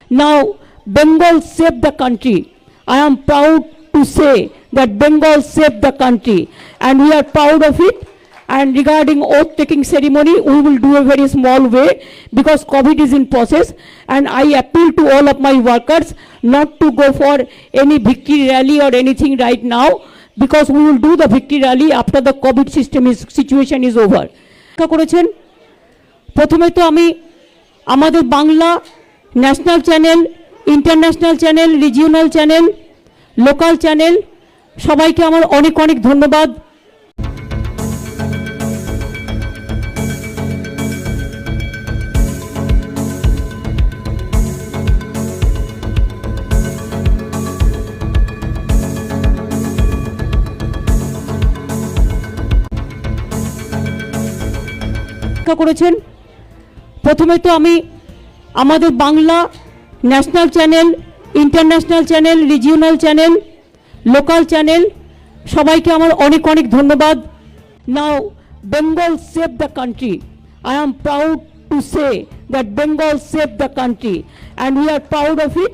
Now, Bengal saved the country. I am proud to say that Bengal saved the country, and we are proud of it. And regarding oath-taking ceremony, we will do a very small way because COVID is in process. And I appeal to all of my workers not to go for any victory rally or anything right now, because we will do the victory rally after the COVID situation is over. করেছেন প্রথমে তো আমি আমাদের Bangla national channel, international channel, regional channel, local channel সবাইকে আমার অনেক অনেক ধন্যবাদ। করেছেন প্রথমে তো আমি আমাদের Bangla national channel, international channel, regional channel, local channel সবাইকে আমার অনেক অনেক ধন্যবাদ। Now Bengal save the country. I am proud to say that Bengal save the country and we are proud of it.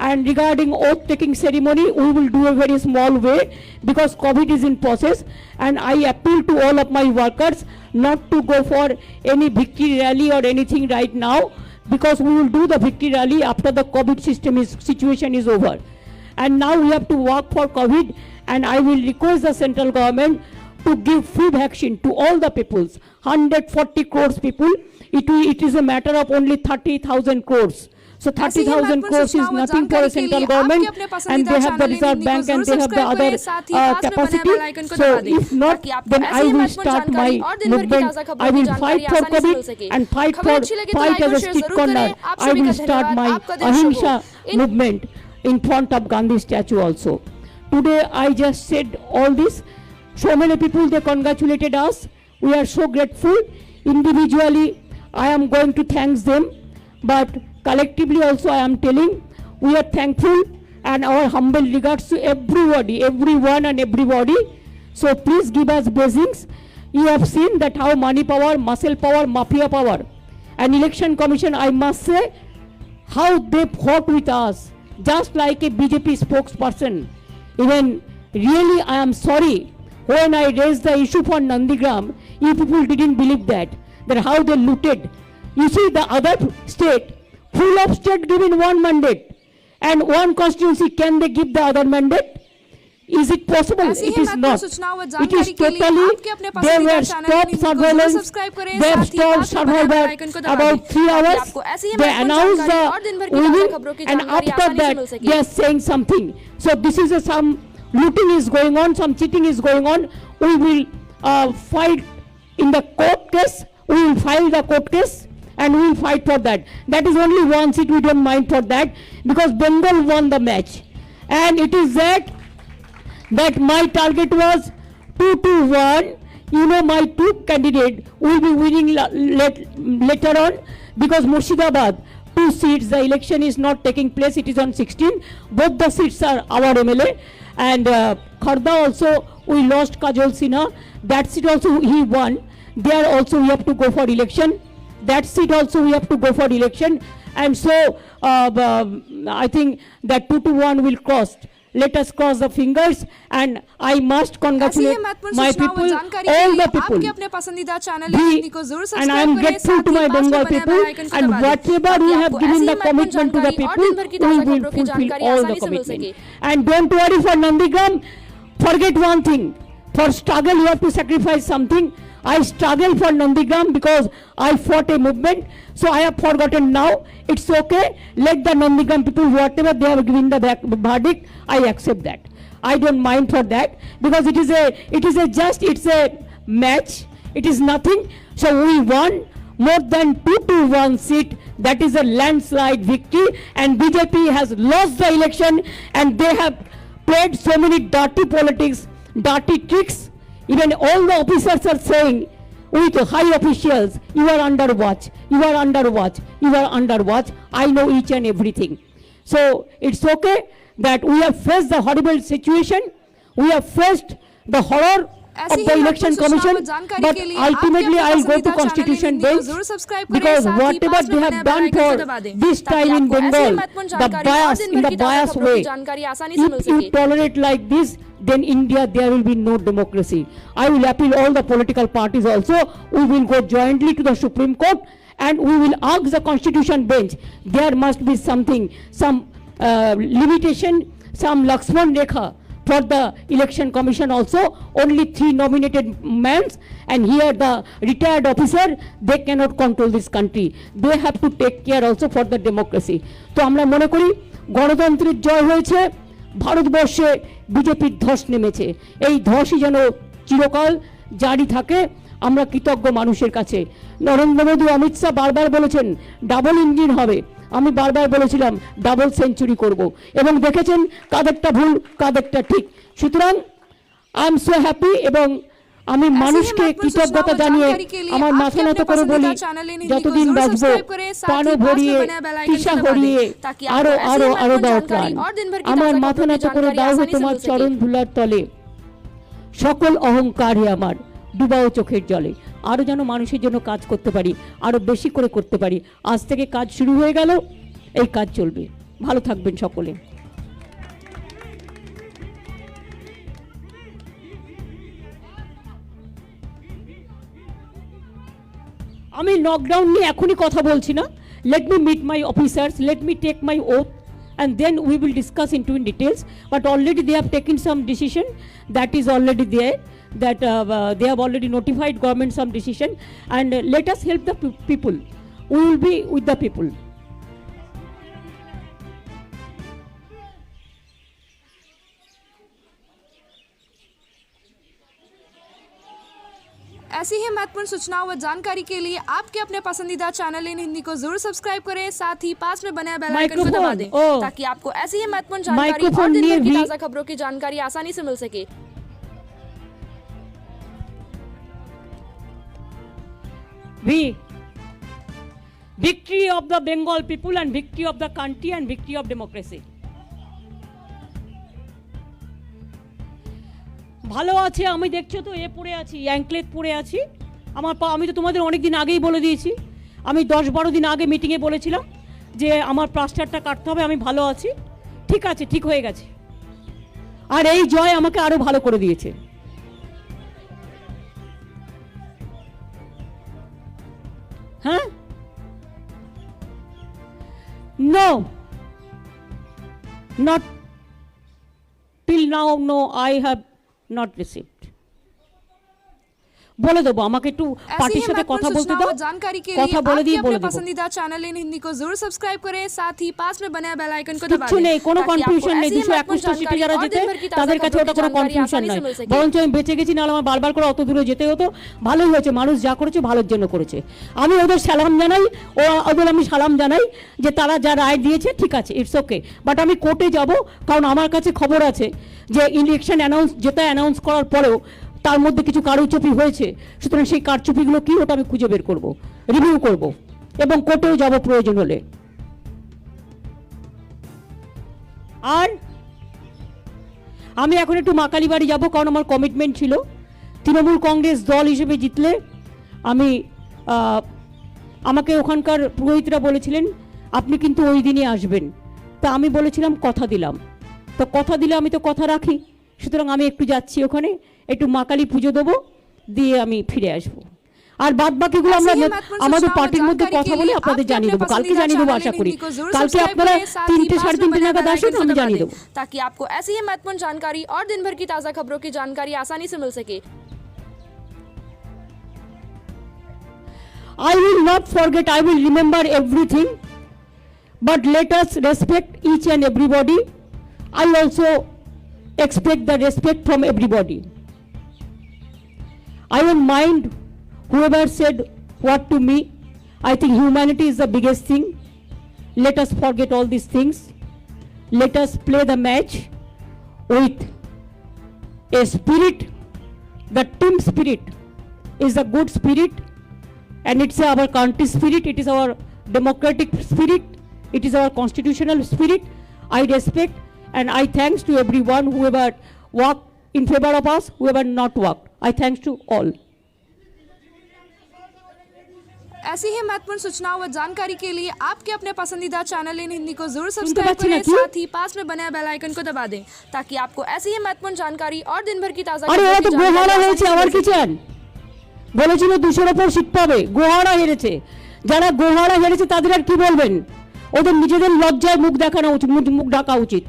And regarding oath-taking ceremony, we will do a very small way because COVID is in process. And I appeal to all of my workers not to go for any victory rally or anything right now, because we will do the victory rally after the COVID situation is over. And now we have to work for COVID, and I will request the central government to give free vaccine to all the peoples, 140 crores people. It is a matter of only 30,000 crores. So 30,000 crores is nothing for a central government, and they have the Reserve Bank and they have the other capacity. So if not, then I will start my movement. I will fight for COVID and fight as a street corner. I will start my Ahimsa movement in front of Gandhi statue also. Today I just said all this. So many people, they congratulated us. We are so grateful. Individually, I am going to thank them, but collectively also I am telling we are thankful and our humble regards to everybody, everyone and everybody. So please give us blessings. You have seen that how money power, muscle power, mafia power, and election commission, I must say, how they fought with us just like a BJP spokesperson. Even really I am sorry, when I raised the issue for Nandigram, you people didn't believe that how they looted. You see, the other state, full of state given one mandate and one constituency, can they give the other mandate? Is it possible? It is not. It is totally, they were stopped surveillance, they have stopped surveillance about 3 hours, they announced the winning, and after that they are saying something. So this is some looting is going on, some cheating is going on. We will fight in the court case, we will file the court case, and we will fight for that. That is only one seat, we don't mind for that, because Bengal won the match. And it is that my target was 2-1. You know, my two candidate will be winning later on, because Murshidabad, 2 seats, the election is not taking place, it is on 16. Both the seats are our MLA. And Kharda also, we lost Kajol Sinha. That seat also he won. There also we have to go for election. That seat also we have to go for election, and so I think that 2-1 will cross. Let us cross the fingers, and I must congratulate my people, all the people. And I am grateful to my Bengal people, and whatever we have given the commitment to the people, we will fulfill all the commitment. And don't worry for Nandigram, forget one thing, for struggle you have to sacrifice something. I struggle for Nandigram because I fought a movement, so I have forgotten now. It's okay. Let the Nandigram people, whatever they have given the verdict, I accept that. I don't mind for that, because it's a match. It is nothing. So we won more than 2-1 seat. That is a landslide victory, and BJP has lost the election, and they have played so many dirty politics, dirty tricks. Even all the officers are saying with high officials, you are under watch, you are under watch, you are under watch. I know each and everything. So it's okay that we have faced the horrible situation, we have faced the horror of the Election Commission, but ultimately I'll go to Constitution bench because whatever they have done for this time in Bengal, the bias in the bias way, if you tolerate like this, then India there will be no democracy. I will appeal all the political parties also. We will go jointly to the Supreme Court and we will ask the Constitution bench. There must be something, some limitation, some Lakshman Rekha for the Election Commission also. Only 3 nominated men, and here the retired officer, they cannot control this country. They have to take care also for the democracy. তো আমরা মনে করি গণতন্ত্রের জয় হয়েছে, ভারতবর্ষে বিজেপির ধস নেমেছে। এই ধসই যেন চিরকাল জারি থাকে। আমরা কৃতজ্ঞ মানুষের কাছে। নরেন্দ্র মোদী, অমিত শাহ বারবার বলেছেন ডাবল ইঞ্জিন হবে। আমি বারবার বলেছিলাম ডাবল সেঞ্চুরি করব, এবং দেখেছেন কাদেরটা ভুল কাদেরটা ঠিক। সুতরাং আই এম সো হ্যাপি, এবং আমি মানুষকে কৃতজ্ঞতা জানিয়ে আমার মাথা নত করে বলি, যতদিন বাঁচবো প্রাণে ভরিয়ে তৃষা ভরিয়ে আরো আরো আরো দাও প্রাণ। আমার মাথা নত করে দাও তোমার চরণ ধুলার তলে, সকল অহংকারে আমার ডুবাও চোখের জলে। আরও যেন মানুষের জন্য কাজ করতে পারি, আরও বেশি করে করতে পারি। আজ থেকে কাজ শুরু হয়ে গেল, এই কাজ চলবে। ভালো থাকবেন সকলে। আমি লকডাউন নিয়ে এখনই কথা বলছি না। Let me meet my officers, let me take my oath, and then we will discuss into in details. But already they have taken some decision, that is already there, that they have already notified government some decision, and let us help the people. We will be with the people. ऐसी ही महत्वपूर्ण सूचनाओं व जानकारी के लिए आपके अपने पसंदीदा चैनल इन हिंदी को जरूर सब्सक्राइब करें, साथ ही पास में बने बेल आइकन को दबा दें ताकि आपको ऐसी ही महत्वपूर्ण जानकारी और दिन भर की ताजा खबरों की जानकारी आसानी से मिल सके। Victory of the Bengal people and victory of the country and victory of democracy. ভালো আছে, আমি দেখছো তো এ পড়ে আছি, অ্যাঙ্কলেট পড়ে আছি। আমার আমি তো তোমাদের অনেক দিন আগেই বলে দিয়েছি, আমি 10-12 দিন আগে মিটিংয়ে বলেছিলাম যে আমার প্লাস্টারটা কাটতে হবে। আমি ভালো আছি, ঠিক আছে, ঠিক হয়ে গেছে। আর এই জয় আমাকে আরো ভালো করে দিয়েছে। হ্যাঁ, no, not till now, no, I have not received. বলে দেবো, আমাকে একটু পার্টির সাথে কথা বলতে দাও, जानकारी के কথা लिए বলে দিয়ে आपके বলে अपने দেবো। पसंदीदा चैनल इन हिंदी को जरूर सब्सक्राइब करें, साथ ही पास में बने बेल आइकन को दबा কিছু दें নেই, কোনো ताकि आपको কনফিউশন নেই। ऐसी ही 221 সিটে যারা महत्वपूर्ण যেতে जानकारी और दिन भर की ताजा তাদের কাছে खबरों ওটা की কোনো जानकारी কনফিউশন आसानी নয়। से मिल सके। বরঞ্চ আমি বেঁচে গেছি, নাহলে আমার বারবার করে অত দূরে যেতে হতো। ভালোই হয়েছে, মানুষ যা করেছে ভালোর জন্য করেছে। আমি ওদের সালাম জানাই, ওদের আমি সালাম জানাই যে তারা যা রায় দিয়েছে ঠিক আছে, ইটস ওকে। বাট আমি কোর্টে যাব, কারণ আমার কাছে খবর আছে যে ইলেকশন যেটা অ্যানাউন্স করার পরেও তার মধ্যে কিছু কারচুপি হয়েছে। সুতরাং সেই কারচুপিগুলো কি, ওটা আমি খুঁজে বের করব, রিভিউ করব, এবং কোর্টেও যাব প্রয়োজন হলে। আর আমি এখন একটু মা কালীবাড়ি যাব, কারণ আমার কমিটমেন্ট ছিল তৃণমূল কংগ্রেস দল হিসেবে জিতলে আমি আমাকে ওখানকার পুরোহিতরা বলেছিলেন আপনি কিন্তু ওই দিনই আসবেন। তা আমি বলেছিলাম কথা দিলাম, তো কথা দিলে আমি তো কথা রাখি। সুতরাং আমি একটু যাচ্ছি ওখানে, একটু মা কালী পুজো দেবো, দিয়ে আমি ফিরে আসবো। আর বাদ বাকিগুলো আমরা আমাদের পার্টির মধ্যে কথা বলে আপনাদের জানিয়ে দেবো, কালকে জানিয়ে দেবো আশা করি। কালকে আপনারা 3টে 3:30 নাগাদ আসুন, আমি জানিয়ে দেবো, ताकि आपको ऐसी ही महत्वपूर्ण जानकारी और दिन भर की ताजा खबरों की जानकारी आसानी से मिल सके। I will not forget, I will remember everything, but let us respect each and everybody. I also expect the respect from everybody. I don't mind whoever said what to me. I think humanity is the biggest thing. Let us forget all these things. Let us play the match with a spirit. The team spirit is a good spirit, and it's our country spirit, it is our democratic spirit, it is our constitutional spirit. I respect and I thanks to everyone whoever worked in favor of us, whoever not worked. I thanks to all. ऐसी ही महत्वपूर्ण सूचनाओं व जानकारी के लिए आपके अपने पसंदीदा चैनल इन हिंदी को जरूर सुनते सब्सक्राइब बच्चे ना करें, क्यों? साथ ही पास में बने बेल आइकन को दबा दें ताकि आपको ऐसी ही महत्वपूर्ण जानकारी और दिन भर की ताजा আরে ওরা खबरों তো की जानकारी গোহারা आसानी হয়েছে, से আবার मिल কি सके। চান? বলেছিল 200-র উপর সিট পাবে, গোহারা হেরেছে। যারা গোহারা হেরেছে তাদের আর কি বলবেন? ওদের নিজেদের লজ্জায় মুখ দেখানো উচিত, মুখ ঢাকা উচিত।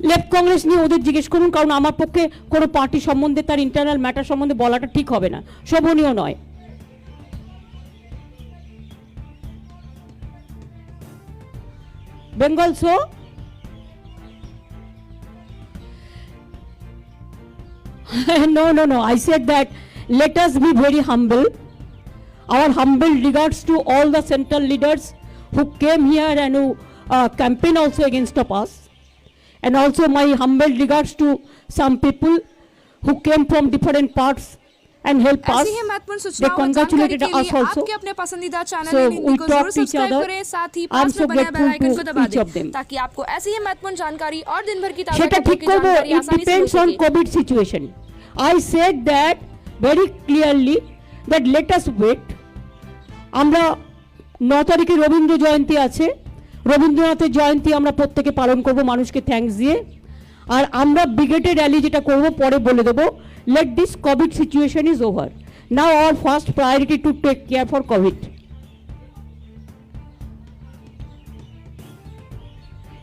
লেফট কংগ্রেস নিয়ে ওদের জিজ্ঞেস করুন, কারণ আমার পক্ষে কোনো পার্টি সম্বন্ধে, তার ইন্টারনাল ম্যাটার সম্বন্ধে বলাটা ঠিক হবে না, শোভনীয় নয়। Bengal show no, I said that let us be very humble. Our humble regards to all the central leaders who came here and who campaign also against us, and also my humble regards to some people who came from different parts and helped us. ऐसी ही महत्वपूर्ण They सूचनाओं व जानकारी congratulated के us लिए also. आपके अपने पसंदीदा channel So in Hindi we को जरूर talked to each subscribe other. करें, साथ ही I'm पास so में बने बेल grateful आइकन को to दबा each of दें them. ताकि आपको ऐसी ही महत्वपूर्ण जानकारी और दिन भर की ताजा সেটা खबरों ঠিক की করবো, जानकारी it आसानी से मिल depends on सके। COVID situation. I said that very clearly that let us wait. আমরা 9 তারিখে রবীন্দ্র জয়ন্তী আছে, রবীন্দ্রনাথের জয়ন্তী আমরা প্রত্যেকে পালন করব মানুষকে থ্যাঙ্কস দিয়ে। আর আমরা ব্রিগেডের র্যালি যেটা করব পরে বলে দেবো। Let this Covid situation is over now, our first priority to take care for Covid.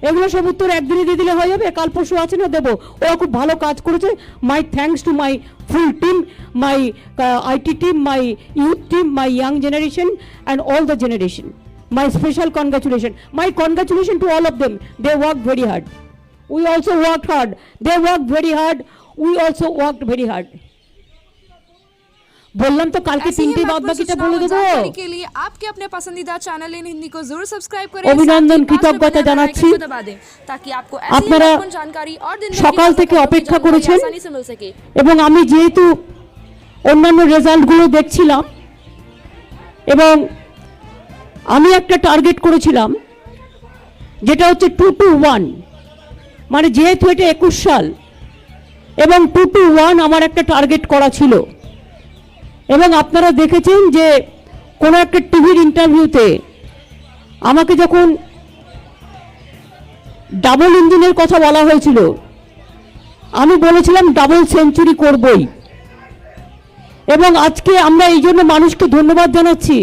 এগুলো সব উত্তর একদিনে দিয়ে দিলে হয়ে যাবে, কাল পরশু আছে না দেবো। ওরা খুব ভালো কাজ করেছে। My thanks to my full team, my IT team, my youth team, my young generation and all the generation. My special congratulation, my congratulation to all of them. They worked very hard. We also worked hard. They worked very hard. We also worked very hard. বললাম তো কালকে ऐसी ही তিনটে বাদ महत्वपूर्ण বাকিটা सूचनाओं বলে व দেবো। जानकारी के लिए आपके अपने पसंदीदा चैनल इन हिंदी को जरूर सब्सक्राइब करें, অভিনন্দন, साथ ही पास में কৃতজ্ঞতা बने बेल জানাচ্ছি। आइकन को दबा दें ताकि आपको ऐसी ही আপনারা महत्वपूर्ण जानकारी और दिन भर की সকাল ताजा থেকে खबरों की অপেক্ষা जानकारी করেছেন। आसानी से मिल सके। এবং আমি যেহেতু অন্যান্য রেজাল্টগুলো দেখছিলাম এবং আমি একটা টার্গেট করেছিলাম যেটা হচ্ছে 2 to 1, মানে যেহেতু এটা 21 সাল এবং 2 to 1 আমার একটা টার্গেট করা ছিল। এবং আপনারা দেখেছেন যে কোনো একটা টিভির ইন্টারভিউতে আমাকে যখন ডাবল ইঞ্জিনের কথা বলা হয়েছিল আমি বলেছিলাম ডাবল সেঞ্চুরি করবই। এবং আজকে আমরা এই জন্য মানুষকে ধন্যবাদ জানাচ্ছি।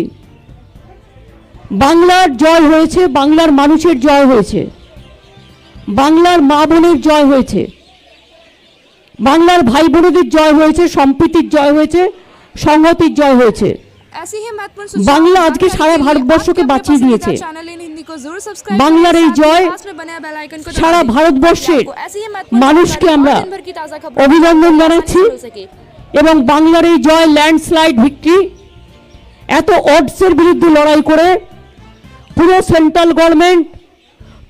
বাংলার জয় হয়েছে, বাংলার মানুষের জয় হয়েছে, বাংলার মা বোনের জয় হয়েছে, বাংলার ভাই বোনদের জয় হয়েছে, সম্প্রীতির জয় হয়েছে, সংহতির জয় হয়েছে। ऐसी ही महत्वपूर्ण सूचनाओं বাংলা व আজকে जानकारी সারা के लिए ভারতবর্ষকে आपके अपने বাঁচিয়ে पसंदीदा দিয়েছে। चैनल इन हिंदी को जरूर सब्सक्राइब বাংলার करें, এই साथ ही জয় पास में बने बेल आइकन को दबा সারা दें ভারতবর্ষের ताकि आपको ऐसी ही महत्वपूर्ण মানুষকে जानकारी আমরা और दिन भर की ताजा खबरों की অভিনন্দন जानकारी জানাচ্ছি। आसानी से मिल सके। এবং বাংলার এই জয় ল্যান্ডস্লাইড ভিক্টরি। এত অডসের বিরুদ্ধে লড়াই করে পুরো central government,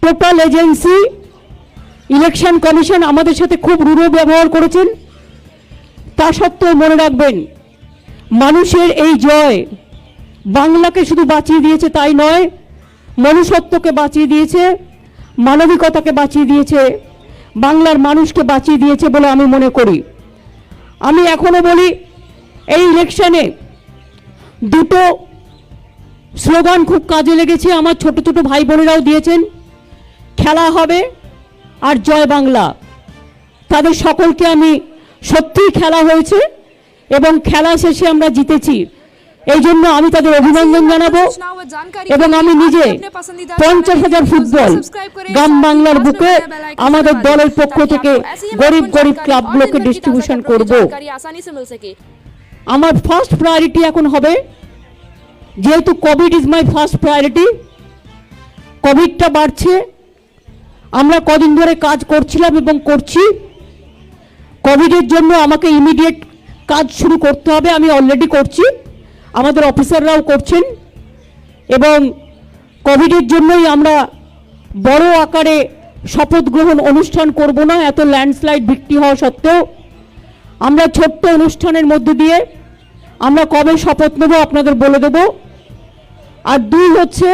total agency, election commission আমাদের সাথে খুব রূঢ় ব্যবহার করেছেন। তা সত্ত্বেও মনে রাখবেন মানুষের এই জয় বাংলাকে শুধু বাঁচিয়ে দিয়েছে তাই নয়, মনুষ্যত্বকে বাঁচিয়ে দিয়েছে, মানবিকতাকে বাঁচিয়ে দিয়েছে, বাংলার মানুষকে বাঁচিয়ে দিয়েছে বলে আমি মনে করি। আমি এখনো বলি এই ইলেকশনে দুটো স্লোগান খুব কাজে লেগেছে, আমার ছোট ছোট ভাই বোনেরাও দিয়েছেন, খেলা হবে আর জয় বাংলা। তাদের সকলকে আমি সত্যিই খেলা হয়েছে এবং খেলা শেষে আমরা জিতেছি, এই জন্য আমি তাদের অভিনন্দন জানাবো। এবং আমি নিজে 50,000 ফুটবল গ্রাম বাংলার বুকে আমাদের দলের পক্ষ থেকে গরিব গরিব ক্লাবগুলোকে ডিস্ট্রিবিউশন করব। আমার ফার্স্ট প্রায়োরিটি এখন হবে, যেহেতু Covid is my first priority, কোভিডটা বাড়ছে, আমরা কদিন ধরে কাজ করছিলাম এবং করছি। কোভিডের জন্য আমাকে ইমিডিয়েট কাজ শুরু করতে হবে, আমি অলরেডি করছি, আমাদের অফিসাররাও করছেন। এবং কোভিডের জন্যই আমরা বড় আকারে শপথ গ্রহণ অনুষ্ঠান করব না, এত ল্যান্ডস্লাইড ভিক্টরি হওয়া সত্ত্বেও আমরা ছোট্ট অনুষ্ঠানের মধ্যে দিয়ে আমরা কবে শপথ নেব আপনাদের বলে দেব। আর 2 হচ্ছে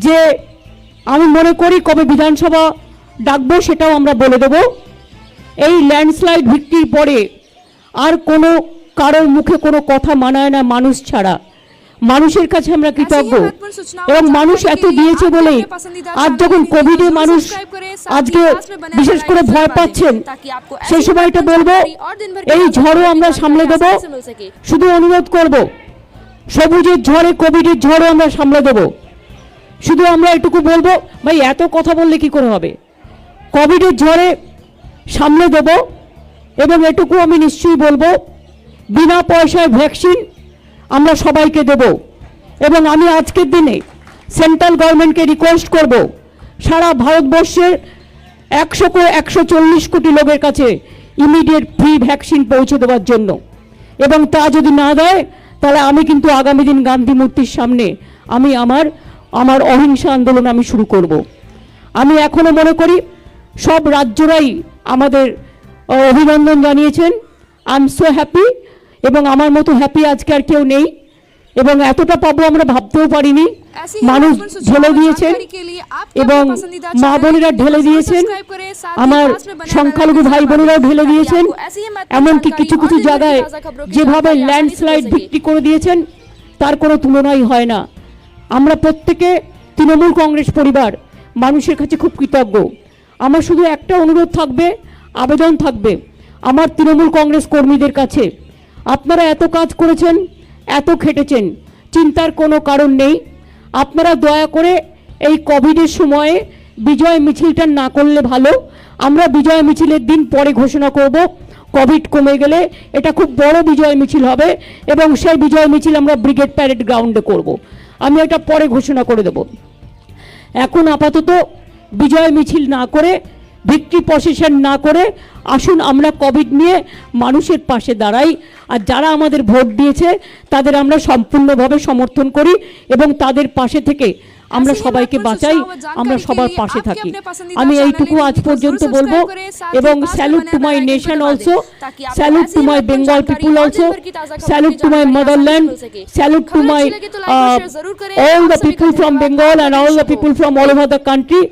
যে আমি মনে করি কবে বিধানসভা ডাকবো সেটাও আমরা বলে দেব। এই ল্যান্ডস্লাইড ভিত্তির পরে আর কোনো কারোর মুখে কোনো কথা মানায় না মানুষ ছাড়া। মানুষের কাছে আমরা কৃতজ্ঞ এবং মানুষ এত দিয়েছে বলেই আজ যখন কোভিডে মানুষ আজকে বিশেষ করে ভয় পাচ্ছেন সেই সময়টা বলবো এই ঝড়ও আমরা সামলে দেব। শুধু অনুরোধ করব সবুজের ঝড়ে কোভিডের ঝড়ও আমরা সামলে দেব। শুধু আমরা এটুকু বলবো ভাই এত কথা বললে কি করে হবে, কোভিডের ঝড়ে সামলে দেব। এবং এটুকু আমি নিশ্চয়ই বলবো বিনা পয়সায় ভ্যাকসিন আমরা সবাইকে দেব। এবং আমি আজকের দিনে সেন্ট্রাল গভর্নমেন্টকে রিকোয়েস্ট করব সারা ভারতবর্ষের 140 কোটি লোকের কাছে ইমিডিয়েট ফ্রি ভ্যাকসিন পৌঁছে দেওয়ার জন্য। এবং তা যদি না দেয় তাহলে আমি কিন্তু আগামী দিন গান্ধী মূর্তির সামনে আমি আমার অহিংসা আন্দোলন আমি শুরু করব। আমি এখনো মনে করি সব রাজ্যরাই আমাদের অভিনন্দন জানিয়েছেন। আই এম সো হ্যাপি এবং আমার মতো হ্যাপি আজকে আর কেউ নেই এবং এতটা পাবো আমরা ভাবতেও পারিনি। মানুষ ঢেলে দিয়েছেন এবং মা বোনেরা ঢেলে দিয়েছেন, আমার সংখ্যালঘু ভাই বোনেরাও ঢেলে দিয়েছেন। এমনকি কিছু কিছু জায়গায় যেভাবে ল্যান্ডস্লাইড ভিত্তি করে দিয়েছেন তার কোনো তুলনাই হয় না। আমরা প্রত্যেকে তৃণমূল কংগ্রেস পরিবার মানুষের কাছে খুব কৃতজ্ঞ। আমার শুধু একটা অনুরোধ থাকবে, আবেদন থাকবে আমার তৃণমূল কংগ্রেস কর্মীদের কাছে, আপনারা এত কাজ করেছেন, এত খেটেছেন, চিন্তার কোনো কারণ নেই। আপনারা দয়া করে এই কোভিডের সময়ে বিজয় মিছিলটা না করলে ভালো। আমরা বিজয় মিছিলের দিন পরে ঘোষণা করব, কোভিড কমে গেলে এটা খুব বড় বিজয় মিছিল হবে এবং সেই বিজয় মিছিল আমরা ব্রিগেড প্যারেড গ্রাউন্ডে করব। আমি এটা পরে ঘোষণা করে দেব। এখন আপাতত বিজয় মিছিল না করে, ভিক্টরি প্রসেশন না করে আসুন আমরা কোভিড নিয়ে মানুষের পাশে দাঁড়াই। আর যারা আমাদের ভোট দিয়েছে তাদের আমরা সম্পূর্ণভাবে সমর্থন করি এবং তাদের পাশে থেকে আমরা সবাইকে বাঁচাই, আমরা সবার পাশে থাকি। আমি এইটুকু আজ পর্যন্ত বলবো এবং salute to my nation also, salute to my Bengal people also, salute to my motherland, salute to my all the people from Bengal and all the people from all over the country.